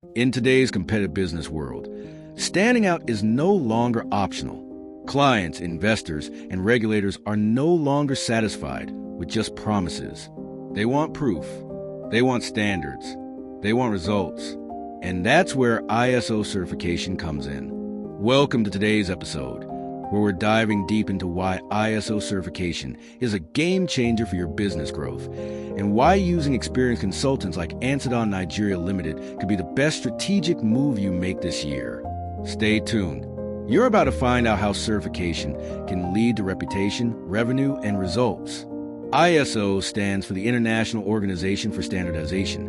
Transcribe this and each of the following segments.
In today's competitive business world, standing out is no longer optional. Clients, investors, and regulators are no longer satisfied with just promises. They want proof. They want standards. They want results. And that's where ISO certification comes in. Welcome to today's episode, where we're diving deep into why ISO certification is a game changer for your business growth, and why using experienced consultants like Ansadaan Nigeria Limited could be the best strategic move you make this year. Stay tuned. You're about to find out how certification can lead to reputation, revenue, and results. ISO stands for the International Organization for Standardization,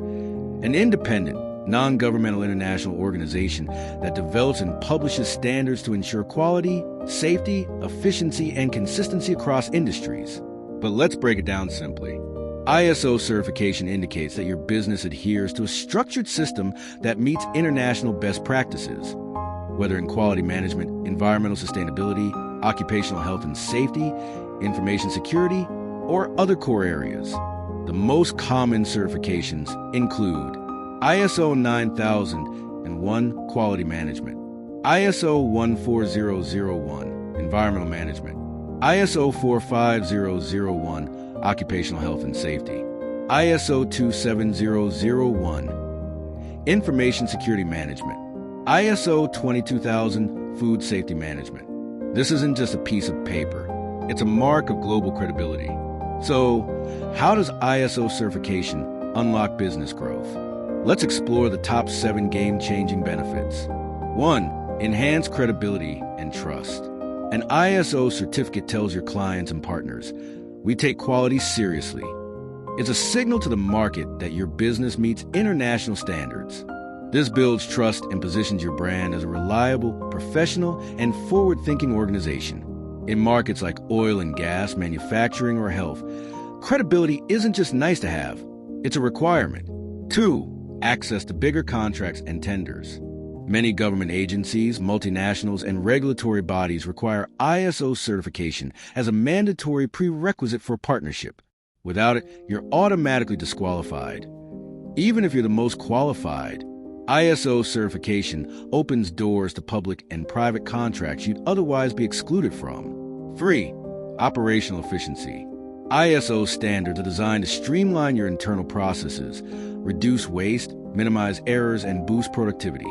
an independent, non-governmental international organization that develops and publishes standards to ensure quality, safety, efficiency, and consistency across industries. But let's break it down simply. ISO certification indicates that your business adheres to a structured system that meets international best practices, whether in quality management, environmental sustainability, occupational health and safety, information security, or other core areas. The most common certifications include ISO 9001 Quality Management, ISO 14001 Environmental Management, ISO 45001 Occupational Health and Safety, ISO 27001 Information Security Management, ISO 22000 Food Safety Management. This isn't just a piece of paper. It's a mark of global credibility. So, how does ISO certification unlock business growth? Let's explore the top 7 game-changing benefits. 1. Enhance credibility and trust. An ISO certificate tells your clients and partners, we take quality seriously. It's a signal to the market that your business meets international standards. This builds trust and positions your brand as a reliable, professional, and forward-thinking organization. In markets like oil and gas, manufacturing, or health, credibility isn't just nice to have, it's a requirement. 2. Access to bigger contracts and tenders. Many government agencies, multinationals, and regulatory bodies require ISO certification as a mandatory prerequisite for partnership. Without it, you're automatically disqualified. Even if you're the most qualified, ISO certification opens doors to public and private contracts you'd otherwise be excluded from. 3. Operational efficiency. ISO standards are designed to streamline your internal processes, reduce waste, minimize errors, and boost productivity.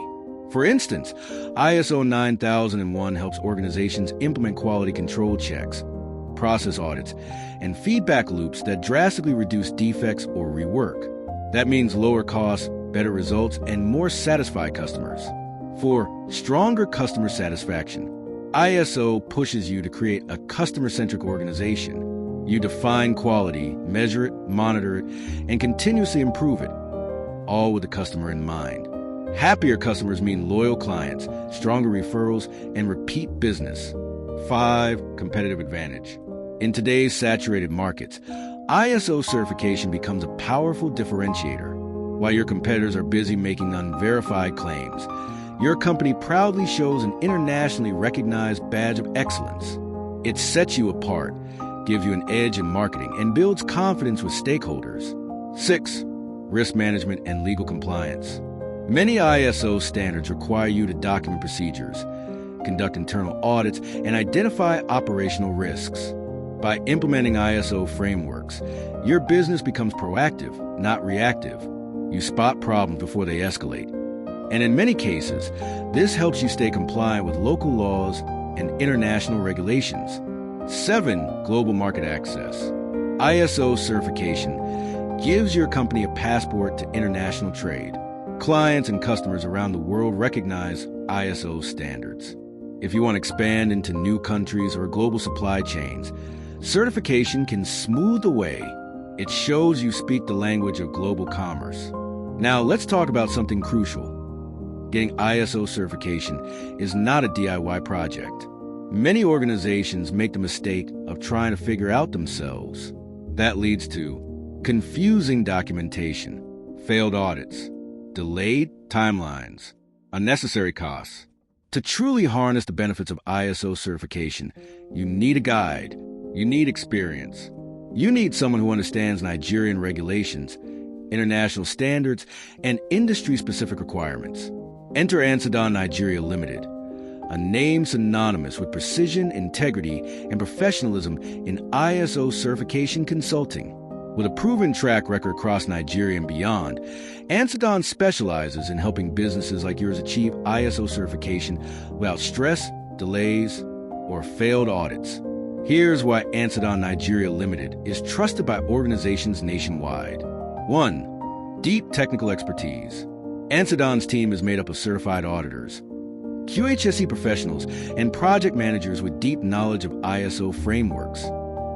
For instance, ISO 9001 helps organizations implement quality control checks, process audits, and feedback loops that drastically reduce defects or rework. That means lower costs, better results, and more satisfied customers. 4. Stronger customer satisfaction. ISO pushes you to create a customer-centric organization. You define quality, measure it, monitor it, and continuously improve it, all with the customer in mind. Happier customers mean loyal clients, stronger referrals, and repeat business. 5. Competitive advantage. In today's saturated markets, ISO certification becomes a powerful differentiator. While your competitors are busy making unverified claims, your company proudly shows an internationally recognized badge of excellence. It sets you apart, gives you an edge in marketing, and builds confidence with stakeholders. 6. Risk management and legal compliance. Many ISO standards require you to document procedures, conduct internal audits, and identify operational risks. By implementing ISO frameworks, your business becomes proactive, not reactive. You spot problems before they escalate. And in many cases, this helps you stay compliant with local laws and international regulations. 7. Global market access. ISO certification gives your company a passport to international trade. Clients and customers around the world recognize ISO standards. If you want to expand into new countries or global supply chains, certification can smooth the way. It shows you speak the language of global commerce. Now let's talk about something crucial. Getting ISO certification is not a DIY project. Many organizations make the mistake of trying to figure out themselves. That leads to confusing documentation, failed audits, delayed timelines, unnecessary costs. To truly harness the benefits of ISO certification, you need a guide, you need experience, you need someone who understands Nigerian regulations international standards, and industry-specific requirements. Enter Ansadaan Nigeria Limited, a name synonymous with precision, integrity, and professionalism in ISO certification consulting. With a proven track record across Nigeria and beyond, Ansadaan specializes in helping businesses like yours achieve ISO certification without stress, delays, or failed audits. Here's why Ansadaan Nigeria Limited is trusted by organizations nationwide. 1. Deep technical expertise. Ansadaan's team is made up of certified auditors, QHSE professionals, and project managers with deep knowledge of ISO frameworks.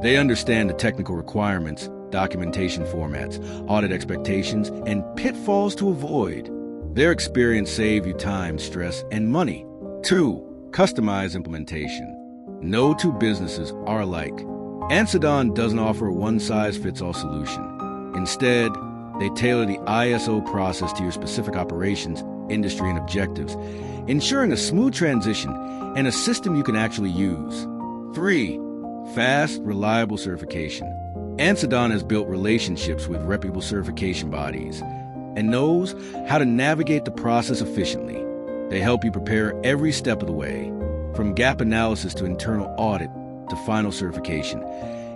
They understand the technical requirements, documentation formats, audit expectations, and pitfalls to avoid. Their experience saves you time, stress, and money. 2. Customized implementation. No two businesses are alike. Ansadaan doesn't offer a one-size-fits-all solution. Instead, they tailor the ISO process to your specific operations, industry, and objectives, ensuring a smooth transition and a system you can actually use. 3. Fast, reliable certification. Ansadaan has built relationships with reputable certification bodies and knows how to navigate the process efficiently. They help you prepare every step of the way, from gap analysis to internal audit to final certification,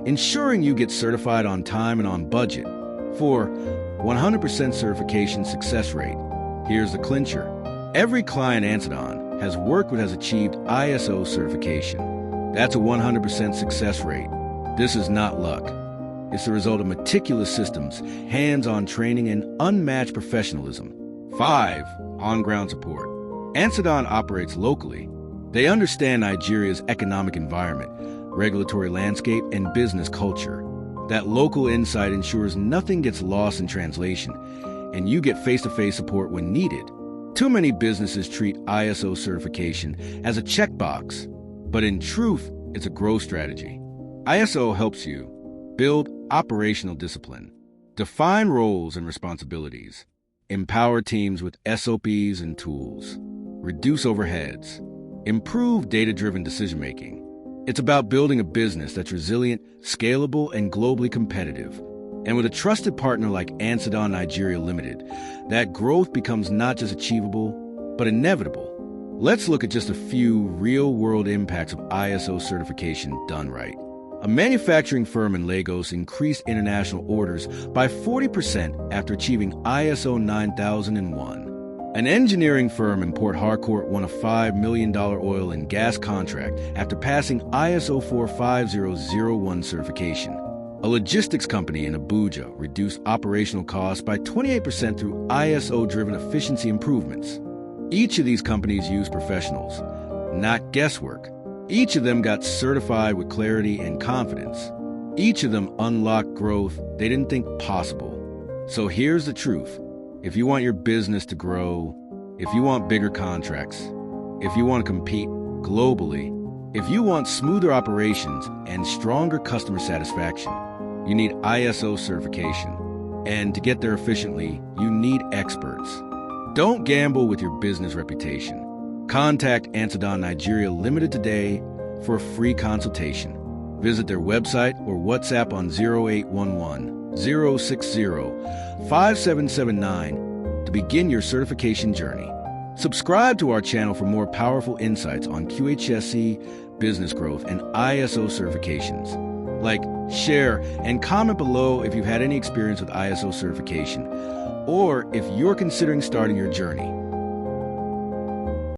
ensuring you get certified on time and on budget. 4. 100% certification success rate. Here's the clincher. Every client Ansadaan has worked with has achieved ISO certification. That's a 100% success rate. This is not luck. It's the result of meticulous systems, hands-on training, and unmatched professionalism. 5. On-ground support. Ansadaan operates locally. They understand Nigeria's economic environment, regulatory landscape, and business culture. That local insight ensures nothing gets lost in translation, and you get face-to-face support when needed. Too many businesses treat ISO certification as a checkbox, but in truth, it's a growth strategy. ISO helps you build operational discipline, define roles and responsibilities, empower teams with SOPs and tools, reduce overheads, improve data-driven decision-making. It's about building a business that's resilient, scalable, and globally competitive. And with a trusted partner like Ansadaan Nigeria Limited, that growth becomes not just achievable, but inevitable. Let's look at just a few real-world impacts of ISO certification done right. A manufacturing firm in Lagos increased international orders by 40% after achieving ISO 9001. An engineering firm in Port Harcourt won a $5 million oil and gas contract after passing ISO 45001 certification. A logistics company in Abuja reduced operational costs by 28% through ISO-driven efficiency improvements. Each of these companies used professionals, not guesswork. Each of them got certified with clarity and confidence. Each of them unlocked growth they didn't think possible. So here's the truth. If you want your business to grow, if you want bigger contracts, if you want to compete globally, if you want smoother operations and stronger customer satisfaction, you need ISO certification. And to get there efficiently, you need experts. Don't gamble with your business reputation. Contact Ansadaan Nigeria Limited today for a free consultation. Visit their website or WhatsApp on 0811-060-5779 to begin your certification journey. Subscribe to our channel for more powerful insights on QHSE, business growth, and ISO certifications. Like, share, and comment below if you've had any experience with ISO certification, or if you're considering starting your journey.